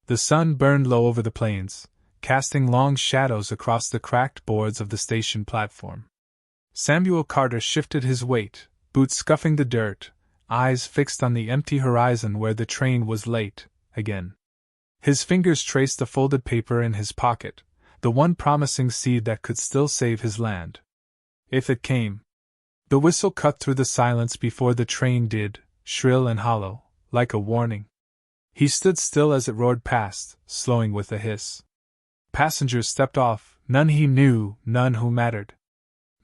The sun burned low over the plains, casting long shadows across the cracked boards of the station platform. Samuel Carter shifted his weight, boots scuffing the dirt, eyes fixed on the empty horizon where the train was late, again. His fingers traced the folded paper in his pocket, the one promising seed that could still save his land. If it came. The whistle cut through the silence before the train did, shrill and hollow, like a warning. He stood still as it roared past, slowing with a hiss. Passengers stepped off, none he knew, none who mattered.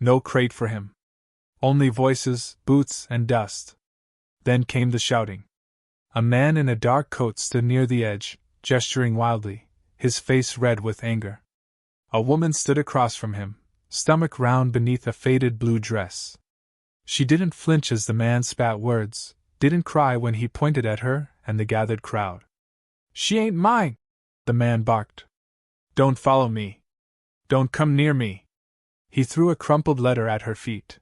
No crate for him. Only voices, boots, and dust. Then came the shouting. A man in a dark coat stood near the edge, gesturing wildly, his face red with anger. A woman stood across from him, stomach round beneath a faded blue dress. She didn't flinch as the man spat words, didn't cry when he pointed at her and the gathered crowd. "She ain't mine!" the man barked. "Don't follow me. Don't come near me." He threw a crumpled letter at her feet.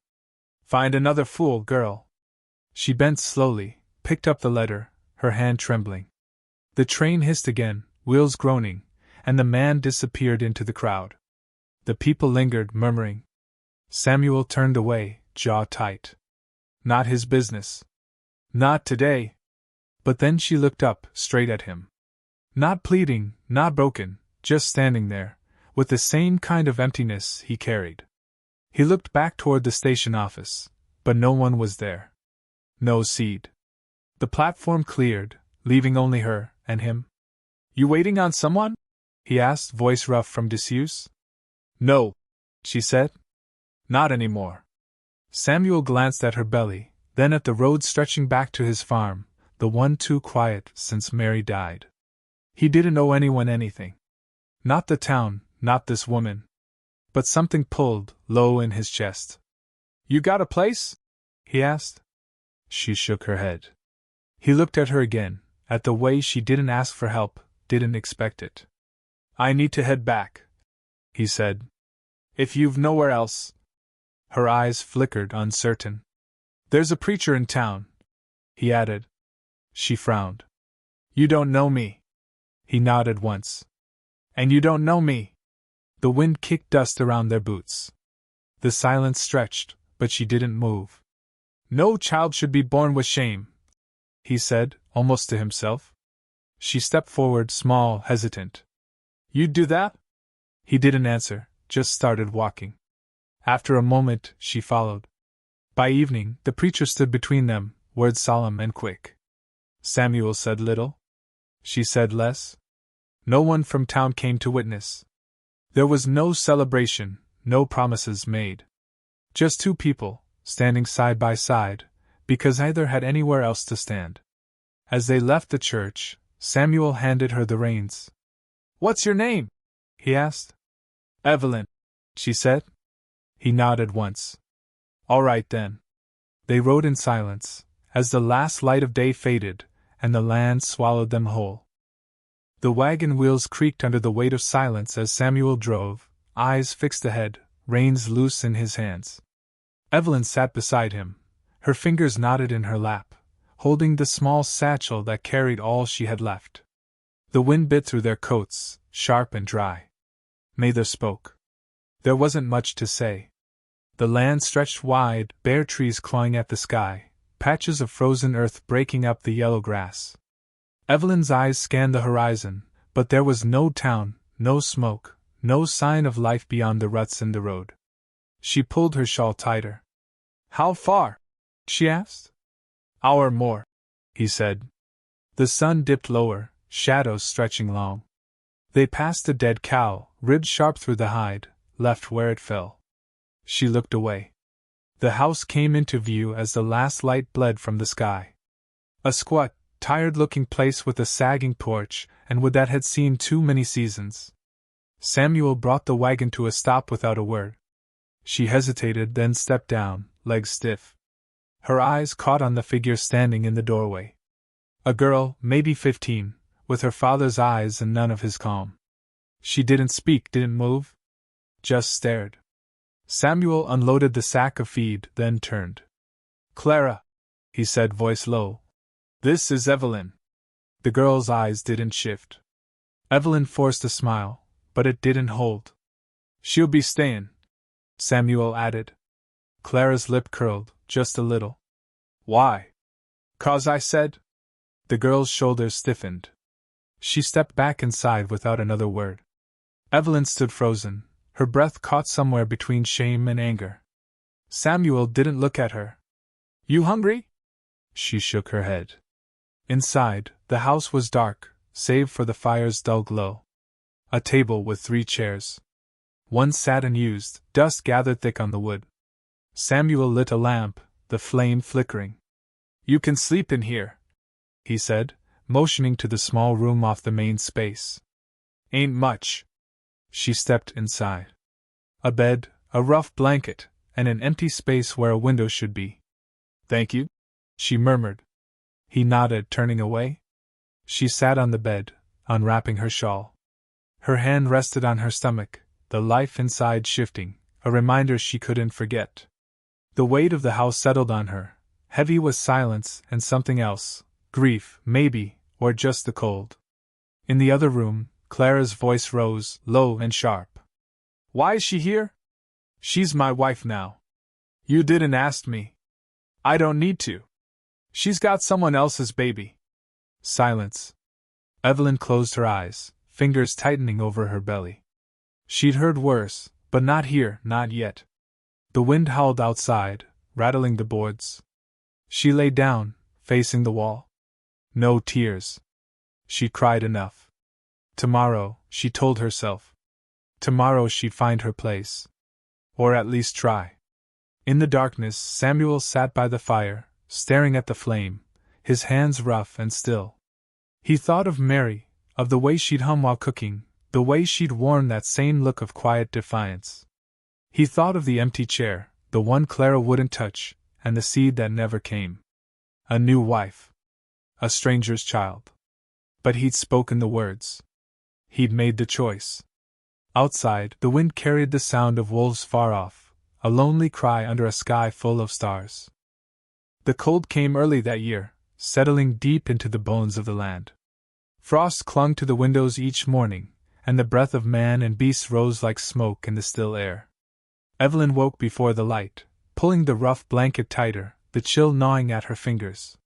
"Find another fool, girl." She bent slowly, picked up the letter, her hand trembling. The train hissed again, wheels groaning, and the man disappeared into the crowd. The people lingered, murmuring. Samuel turned away, jaw tight. Not his business. Not today. But then she looked up, straight at him. Not pleading, not broken, just standing there, with the same kind of emptiness he carried. He looked back toward the station office, but no one was there. No seed. The platform cleared, leaving only her and him. "You waiting on someone?" he asked, voice rough from disuse. "No," she said. "Not anymore." Samuel glanced at her belly, then at the road stretching back to his farm, the one too quiet since Mary died. He didn't owe anyone anything. Not the town, not this woman. But something pulled, low in his chest. "You got a place?" he asked. She shook her head. He looked at her again, at the way she didn't ask for help, didn't expect it. "I need to head back," he said. "If you've nowhere else." Her eyes flickered, uncertain. "There's a preacher in town," he added. She frowned. "You don't know me." He nodded once. "And you don't know me." The wind kicked dust around their boots. The silence stretched, but she didn't move. "No child should be born with shame," he said, almost to himself. She stepped forward, small, hesitant. "You'd do that?" He didn't answer, just started walking. After a moment, she followed. By evening, the preacher stood between them, words solemn and quick. Samuel said little. She said less. No one from town came to witness. There was no celebration, no promises made. Just two people, standing side by side, because neither had anywhere else to stand. As they left the church, Samuel handed her the reins. "What's your name?" he asked. "Evelyn," she said. He nodded once. "All right then." They rode in silence, as the last light of day faded, and the land swallowed them whole. The wagon wheels creaked under the weight of silence as Samuel drove, eyes fixed ahead, reins loose in his hands. Evelyn sat beside him, her fingers knotted in her lap, holding the small satchel that carried all she had left. The wind bit through their coats, sharp and dry. Neither spoke. There wasn't much to say. The land stretched wide, bare trees clawing at the sky, patches of frozen earth breaking up the yellow grass. Evelyn's eyes scanned the horizon, but there was no town, no smoke, no sign of life beyond the ruts in the road. She pulled her shawl tighter. "How far?" she asked. "Hour more," he said. The sun dipped lower, shadows stretching long. They passed a dead cow, ribbed sharp through the hide, left where it fell. She looked away. The house came into view as the last light bled from the sky. A squat, tired-looking place with a sagging porch, and wood that had seen too many seasons. Samuel brought the wagon to a stop without a word. She hesitated, then stepped down, legs stiff. Her eyes caught on the figure standing in the doorway. A girl, maybe 15, with her father's eyes and none of his calm. She didn't speak, didn't move. Just stared. Samuel unloaded the sack of feed, then turned. "Clara," he said, voice low. "This is Evelyn." The girl's eyes didn't shift. Evelyn forced a smile, but it didn't hold. She'll be stayin', Samuel added. Clara's lip curled, just a little. Why? 'Cause I said. The girl's shoulders stiffened. She stepped back inside without another word. Evelyn stood frozen, her breath caught somewhere between shame and anger. Samuel didn't look at her. You hungry? She shook her head. Inside, the house was dark, save for the fire's dull glow. A table with 3 chairs. One sat unused, dust gathered thick on the wood. Samuel lit a lamp, the flame flickering. You can sleep in here, he said, motioning to the small room off the main space. Ain't much. She stepped inside. A bed, a rough blanket, and an empty space where a window should be. Thank you, she murmured. He nodded, turning away. She sat on the bed, unwrapping her shawl. Her hand rested on her stomach, the life inside shifting, a reminder she couldn't forget. The weight of the house settled on her. Heavy was silence and something else, grief, maybe, or just the cold. In the other room, Clara's voice rose, low and sharp. Why is she here? She's my wife now. You didn't ask me. I don't need to. She's got someone else's baby. Silence. Evelyn closed her eyes, fingers tightening over her belly. She'd heard worse, but not here, not yet. The wind howled outside, rattling the boards. She lay down, facing the wall. No tears. She'd cried enough. Tomorrow, she told herself. Tomorrow she'd find her place. Or at least try. In the darkness, Samuel sat by the fire, staring at the flame, his hands rough and still. He thought of Mary, of the way she'd hum while cooking, the way she'd worn that same look of quiet defiance. He thought of the empty chair, the one Clara wouldn't touch, and the seed that never came. A new wife. A stranger's child. But he'd spoken the words. He'd made the choice. Outside, the wind carried the sound of wolves far off, a lonely cry under a sky full of stars. The cold came early that year, settling deep into the bones of the land. Frost clung to the windows each morning, and the breath of man and beast rose like smoke in the still air. Evelyn woke before the light, pulling the rough blanket tighter, the chill gnawing at her fingers.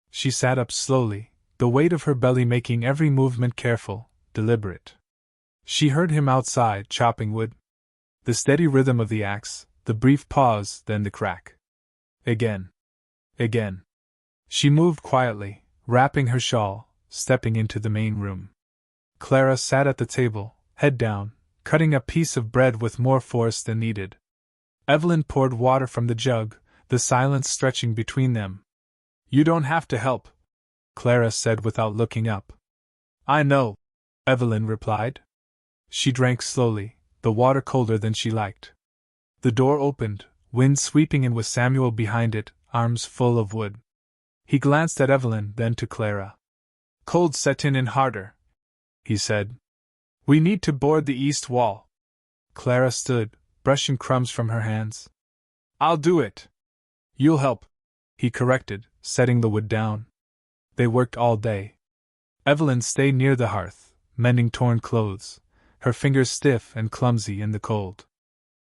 She sat up slowly, the weight of her belly making every movement careful, deliberate. She heard him outside, chopping wood. The steady rhythm of the axe, the brief pause, then the crack. Again. Again. She moved quietly, wrapping her shawl, stepping into the main room. Clara sat at the table, head down, cutting a piece of bread with more force than needed. Evelyn poured water from the jug, the silence stretching between them. You don't have to help, Clara said without looking up. I know, Evelyn replied. She drank slowly, the water colder than she liked. The door opened, wind sweeping in with Samuel behind it, arms full of wood. He glanced at Evelyn, then to Clara. Cold set in harder, he said. We need to board the east wall. Clara stood, brushing crumbs from her hands. I'll do it. You'll help, he corrected, setting the wood down. They worked all day. Evelyn stayed near the hearth, mending torn clothes, her fingers stiff and clumsy in the cold.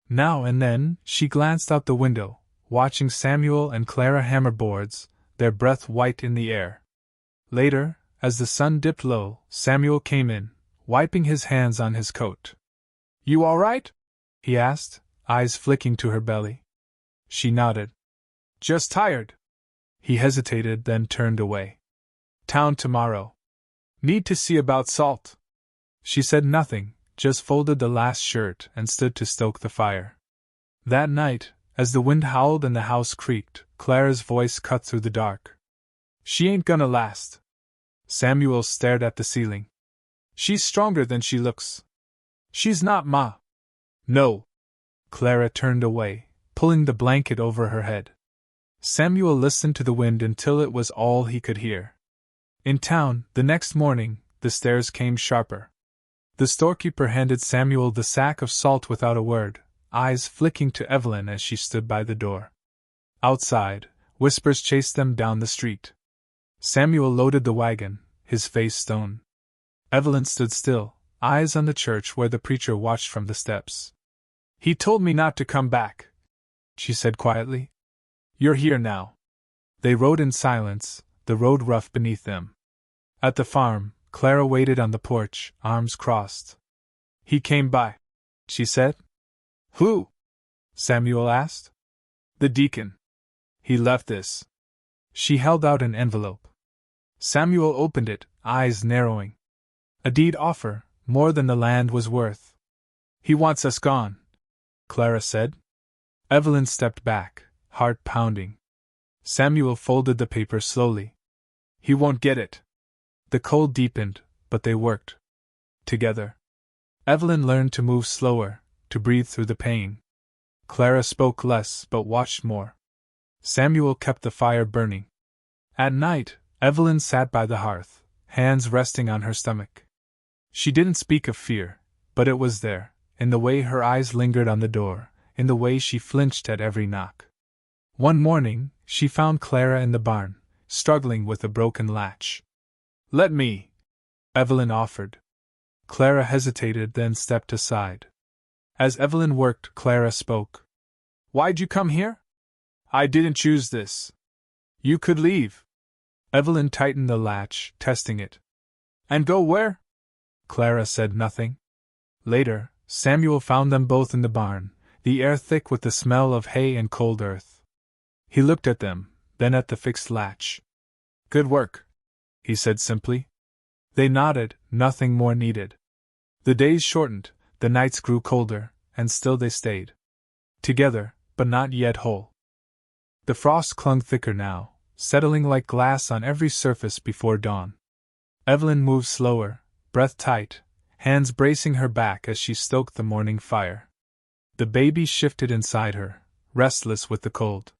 Now and then, she glanced out the window, watching Samuel and Clara hammer boards, their breath white in the air. Later, as the sun dipped low, Samuel came in, wiping his hands on his coat. You all right? He asked, eyes flicking to her belly. She nodded. Just tired. He hesitated, then turned away. Town tomorrow. Need to see about salt. She said nothing, just folded the last shirt and stood to stoke the fire. That night, as the wind howled and the house creaked, Clara's voice cut through the dark. She ain't gonna last. Samuel stared at the ceiling. She's stronger than she looks. She's not, Ma. No. Clara turned away, pulling the blanket over her head. Samuel listened to the wind until it was all he could hear. In town, the next morning, the stairs came sharper. The storekeeper handed Samuel the sack of salt without a word, eyes flicking to Evelyn as she stood by the door. Outside, whispers chased them down the street. Samuel loaded the wagon, his face stone. Evelyn stood still, eyes on the church where the preacher watched from the steps. "He told me not to come back," she said quietly. "You're here now." They rode in silence, the road rough beneath them. At the farm, Clara waited on the porch, arms crossed. "He came by," she said. "Who?" Samuel asked. "The deacon. He left this." She held out an envelope. Samuel opened it, eyes narrowing. "A deed offer, more than the land was worth." "He wants us gone," Clara said. Evelyn stepped back, heart pounding. Samuel folded the paper slowly. "He won't get it." The cold deepened, but they worked together. Evelyn learned to move slower, to breathe through the pain. Clara spoke less but watched more. Samuel kept the fire burning. At night, Evelyn sat by the hearth, hands resting on her stomach. She didn't speak of fear, but it was there, in the way her eyes lingered on the door, in the way she flinched at every knock. One morning, she found Clara in the barn, struggling with a broken latch. "Let me," Evelyn offered. Clara hesitated, then stepped aside. As Evelyn worked, Clara spoke. "Why'd you come here?" "I didn't choose this." "You could leave." Evelyn tightened the latch, testing it. "And go where?" Clara said nothing. Later, Samuel found them both in the barn, the air thick with the smell of hay and cold earth. He looked at them, then at the fixed latch. "Good work," he said simply. They nodded, nothing more needed. The days shortened, the nights grew colder, and still they stayed. Together, but not yet whole. The frost clung thicker now, settling like glass on every surface before dawn. Evelyn moved slower, breath tight, hands bracing her back as she stoked the morning fire. The baby shifted inside her, restless with the cold.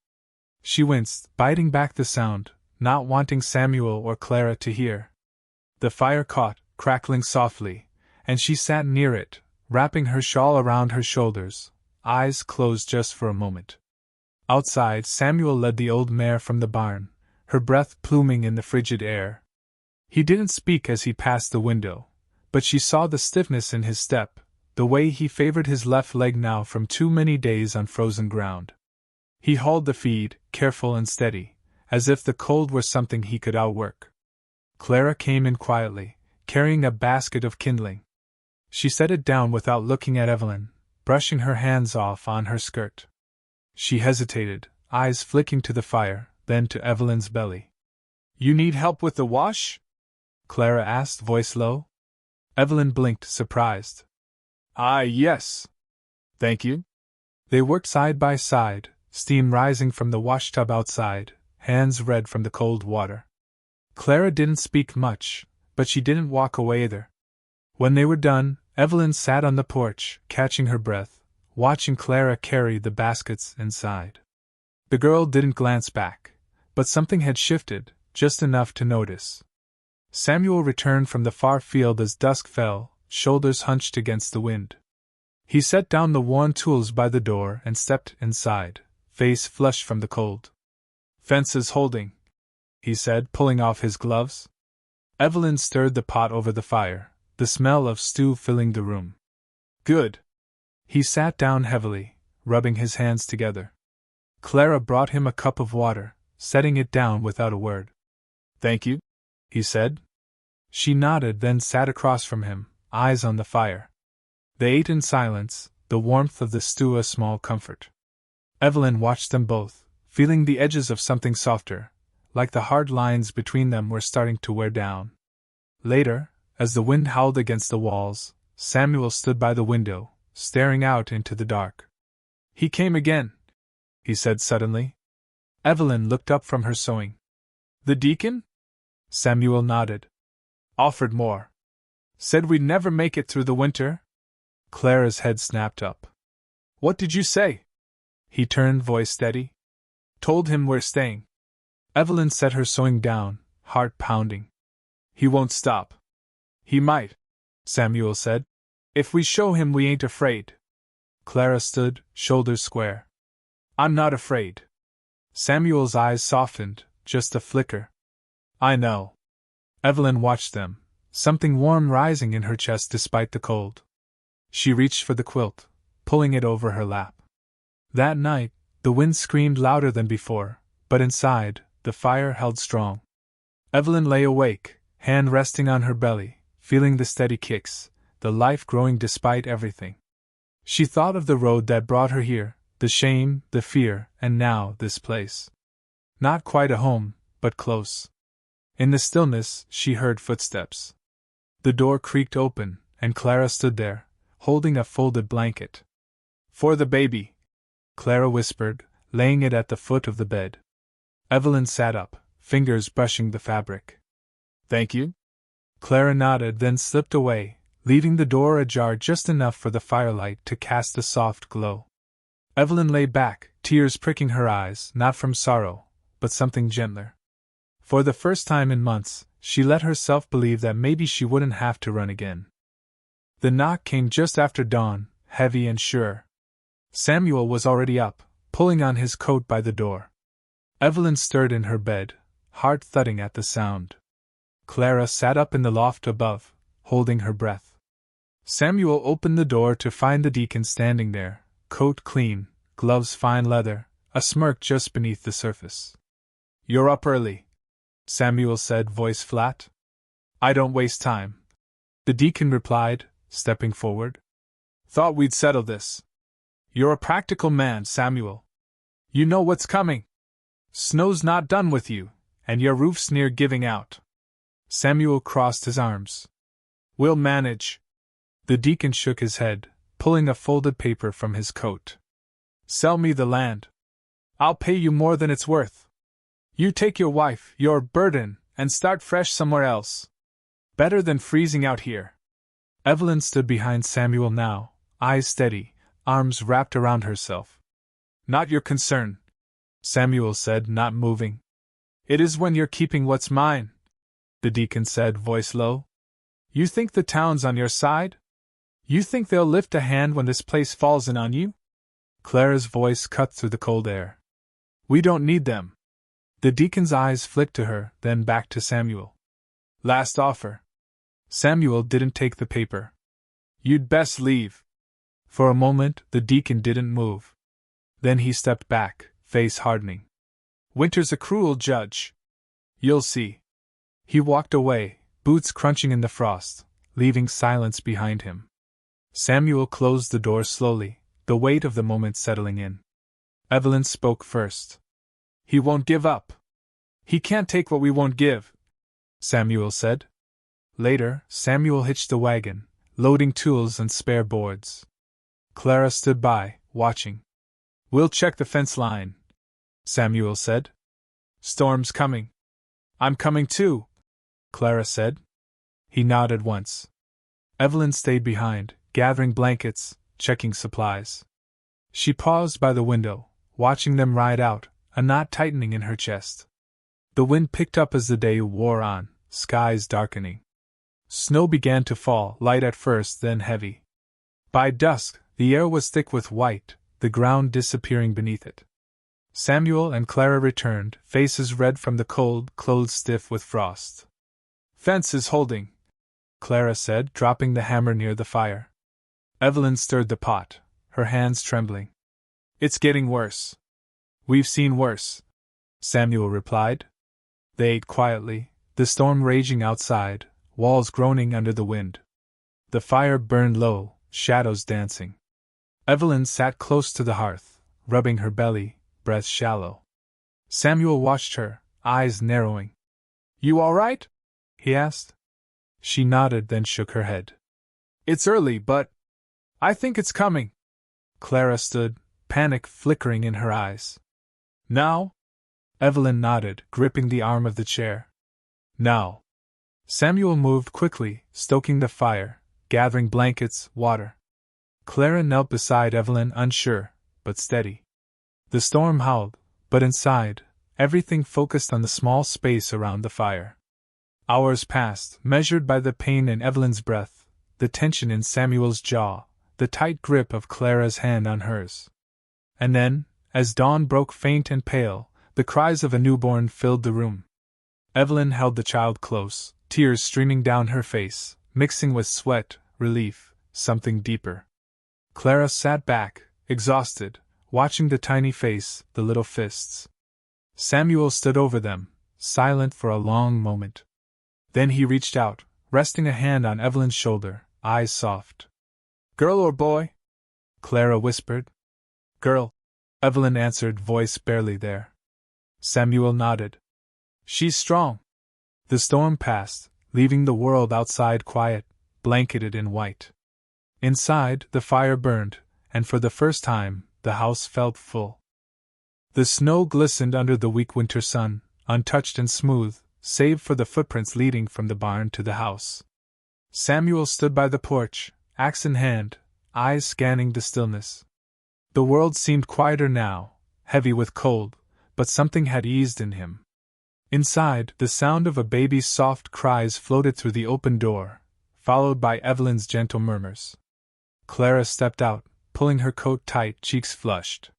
She winced, biting back the sound, not wanting Samuel or Clara to hear. The fire caught, crackling softly, and she sat near it, wrapping her shawl around her shoulders, eyes closed just for a moment. Outside, Samuel led the old mare from the barn, her breath pluming in the frigid air. He didn't speak as he passed the window, but she saw the stiffness in his step, the way he favored his left leg now from too many days on frozen ground. He hauled the feed, careful and steady, as if the cold were something he could outwork. Clara came in quietly, carrying a basket of kindling. She set it down without looking at Evelyn, brushing her hands off on her skirt. She hesitated, eyes flicking to the fire, then to Evelyn's belly. "You need help with the wash?" Clara asked, voice low. Evelyn blinked, surprised. "Ah, yes. Thank you." They worked side by side, steam rising from the washtub outside, hands red from the cold water. Clara didn't speak much, but she didn't walk away either. When they were done, Evelyn sat on the porch, catching her breath, watching Clara carry the baskets inside. The girl didn't glance back, but something had shifted, just enough to notice. Samuel returned from the far field as dusk fell, shoulders hunched against the wind. He set down the worn tools by the door and stepped inside, face flushed from the cold. "Fences holding," he said, pulling off his gloves. Evelyn stirred the pot over the fire, the smell of stew filling the room. "Good." He sat down heavily, rubbing his hands together. Clara brought him a cup of water, setting it down without a word. "Thank you," he said. She nodded, then sat across from him, eyes on the fire. They ate in silence, the warmth of the stew a small comfort. Evelyn watched them both, feeling the edges of something softer, like the hard lines between them were starting to wear down. Later, as the wind howled against the walls, Samuel stood by the window, staring out into the dark. "He came again," he said suddenly. Evelyn looked up from her sewing. "The deacon?" Samuel nodded. "Offered more. Said we'd never make it through the winter?" Clara's head snapped up. "What did you say?" He turned, voice steady. "Told him we're staying." Evelyn set her sewing down, heart pounding. "He won't stop." "He might," Samuel said. "If we show him we ain't afraid." Clara stood, shoulders square. "I'm not afraid." Samuel's eyes softened, just a flicker. "I know." Evelyn watched them, something warm rising in her chest despite the cold. She reached for the quilt, pulling it over her lap. That night, the wind screamed louder than before, but inside, the fire held strong. Evelyn lay awake, hand resting on her belly, feeling the steady kicks, the life growing despite everything. She thought of the road that brought her here, the shame, the fear, and now this place. Not quite a home, but close. In the stillness, she heard footsteps. The door creaked open, and Clara stood there, holding a folded blanket. "For the baby," Clara whispered, laying it at the foot of the bed. Evelyn sat up, fingers brushing the fabric. "Thank you?" Clara nodded, then slipped away, leaving the door ajar just enough for the firelight to cast a soft glow. Evelyn lay back, tears pricking her eyes, not from sorrow, but something gentler. For the first time in months, she let herself believe that maybe she wouldn't have to run again. The knock came just after dawn, heavy and sure. Samuel was already up, pulling on his coat by the door. Evelyn stirred in her bed, heart thudding at the sound. Clara sat up in the loft above, holding her breath. Samuel opened the door to find the deacon standing there, coat clean, gloves fine leather, a smirk just beneath the surface. "You're up early," Samuel said, voice flat. "I don't waste time," the deacon replied, stepping forward. "Thought we'd settle this. You're a practical man, Samuel. You know what's coming. Snow's not done with you, and your roof's near giving out." Samuel crossed his arms. "We'll manage." The deacon shook his head, pulling a folded paper from his coat. "Sell me the land. I'll pay you more than it's worth. You take your wife, your burden, and start fresh somewhere else. Better than freezing out here." Evelyn stood behind Samuel now, eyes steady, arms wrapped around herself. "Not your concern," Samuel said, not moving. "It is when you're keeping what's mine," the deacon said, voice low. "You think the town's on your side? You think they'll lift a hand when this place falls in on you?" Clara's voice cut through the cold air. "We don't need them." The deacon's eyes flicked to her, then back to Samuel. "Last offer." Samuel didn't take the paper. "You'd best leave." For a moment, the deacon didn't move. Then he stepped back, face hardening. "Winter's a cruel judge. You'll see." He walked away, boots crunching in the frost, leaving silence behind him. Samuel closed the door slowly, the weight of the moment settling in. Evelyn spoke first. "He won't give up. He can't take what we won't give," Samuel said. Later, Samuel hitched the wagon, loading tools and spare boards. Clara stood by, watching. "We'll check the fence line," Samuel said. "Storm's coming." "I'm coming too," Clara said. He nodded once. Evelyn stayed behind, gathering blankets, checking supplies. She paused by the window, watching them ride out, a knot tightening in her chest. The wind picked up as the day wore on, skies darkening. Snow began to fall, light at first, then heavy. By dusk, the air was thick with white, the ground disappearing beneath it. Samuel and Clara returned, faces red from the cold, clothes stiff with frost. "Fence is holding," Clara said, dropping the hammer near the fire. Evelyn stirred the pot, her hands trembling. "It's getting worse." "We've seen worse," Samuel replied. They ate quietly, the storm raging outside, walls groaning under the wind. The fire burned low, shadows dancing. Evelyn sat close to the hearth, rubbing her belly, breath shallow. Samuel watched her, eyes narrowing. "You all right?" he asked. She nodded, then shook her head. "It's early, but I think it's coming." Clara stood, panic flickering in her eyes. "Now?" Evelyn nodded, gripping the arm of the chair. "Now." Samuel moved quickly, stoking the fire, gathering blankets, water. Clara knelt beside Evelyn, unsure, but steady. The storm howled, but inside, everything focused on the small space around the fire. Hours passed, measured by the pain in Evelyn's breath, the tension in Samuel's jaw, the tight grip of Clara's hand on hers. And then, as dawn broke faint and pale, the cries of a newborn filled the room. Evelyn held the child close, tears streaming down her face, mixing with sweat, relief, something deeper. Clara sat back, exhausted, watching the tiny face, the little fists. Samuel stood over them, silent for a long moment. Then he reached out, resting a hand on Evelyn's shoulder, eyes soft. "Girl or boy?" Clara whispered. "Girl," Evelyn answered, voice barely there. Samuel nodded. "She's strong." The storm passed, leaving the world outside quiet, blanketed in white. Inside, the fire burned, and for the first time, the house felt full. The snow glistened under the weak winter sun, untouched and smooth, save for the footprints leading from the barn to the house. Samuel stood by the porch, axe in hand, eyes scanning the stillness. The world seemed quieter now, heavy with cold, but something had eased in him. Inside, the sound of a baby's soft cries floated through the open door, followed by Evelyn's gentle murmurs. Clara stepped out, pulling her coat tight, cheeks flushed.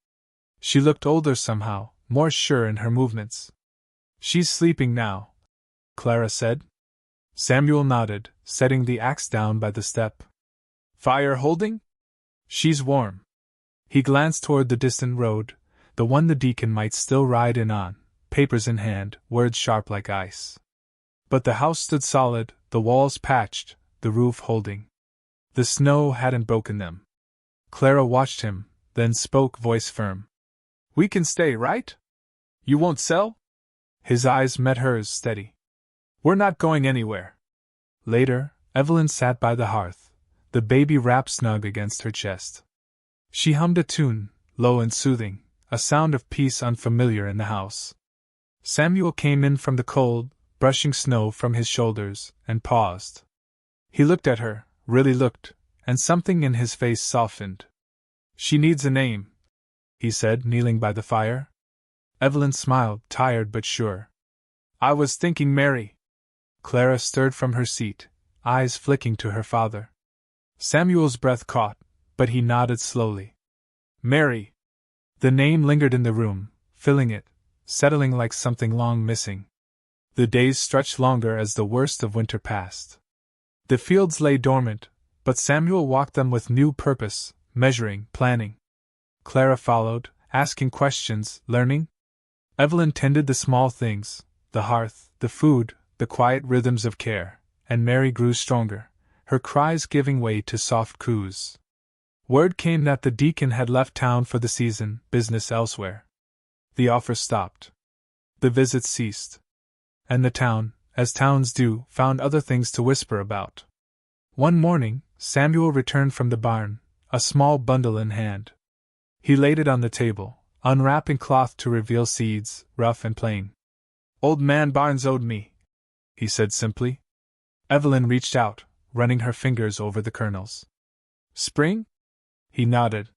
She looked older somehow, more sure in her movements. "She's sleeping now," Clara said. Samuel nodded, setting the axe down by the step. "Fire holding?" "She's warm." He glanced toward the distant road, the one the deacon might still ride in on, papers in hand, words sharp like ice. But the house stood solid, the walls patched, the roof holding. The snow hadn't broken them. Clara watched him, then spoke, voice firm. "We can stay, right? You won't sell?" His eyes met hers, steady. "We're not going anywhere." Later, Evelyn sat by the hearth, the baby wrapped snug against her chest. She hummed a tune, low and soothing, a sound of peace unfamiliar in the house. Samuel came in from the cold, brushing snow from his shoulders, and paused. He looked at her, really looked, and something in his face softened. "She needs a name," he said, kneeling by the fire. Evelyn smiled, tired but sure. "I was thinking Mary." Clara stirred from her seat, eyes flicking to her father. Samuel's breath caught, but he nodded slowly. "Mary." The name lingered in the room, filling it, settling like something long missing. The days stretched longer as the worst of winter passed. The fields lay dormant, but Samuel walked them with new purpose, measuring, planning. Clara followed, asking questions, learning. Evelyn tended the small things, the hearth, the food, the quiet rhythms of care, and Mary grew stronger, her cries giving way to soft coos. Word came that the deacon had left town for the season, business elsewhere. The offer stopped. The visits ceased. And the town, as towns do, found other things to whisper about. One morning, Samuel returned from the barn, a small bundle in hand. He laid it on the table, unwrapping cloth to reveal seeds, rough and plain. "Old man Barnes owed me," he said simply. Evelyn reached out, running her fingers over the kernels. "Spring?" He nodded.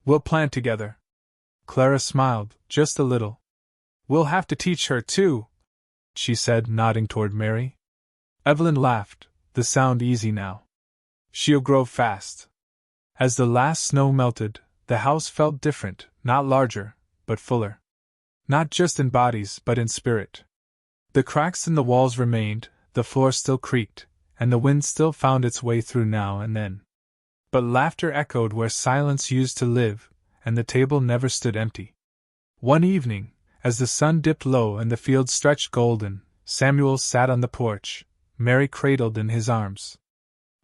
"We'll plant together." Clara smiled, just a little. "We'll have to teach her, too," she said, nodding toward Mary. Evelyn laughed, the sound easy now. "She'll grow fast." As the last snow melted, the house felt different, not larger, but fuller. Not just in bodies, but in spirit. The cracks in the walls remained, the floor still creaked, and the wind still found its way through now and then. But laughter echoed where silence used to live, and the table never stood empty. One evening, as the sun dipped low and the fields stretched golden, Samuel sat on the porch, Mary cradled in his arms.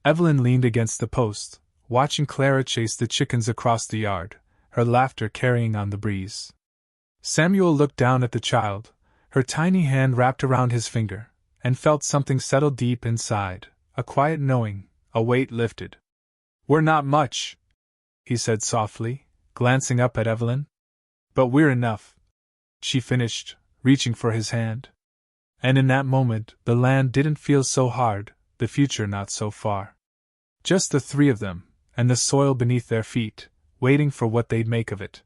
Evelyn leaned against the post, watching Clara chase the chickens across the yard, her laughter carrying on the breeze. Samuel looked down at the child, her tiny hand wrapped around his finger, and felt something settle deep inside, a quiet knowing, a weight lifted. "We're not much," he said softly, glancing up at Evelyn. "But we're enough," she finished, reaching for his hand. And in that moment, the land didn't feel so hard, the future not so far. Just the three of them, and the soil beneath their feet, waiting for what they'd make of it.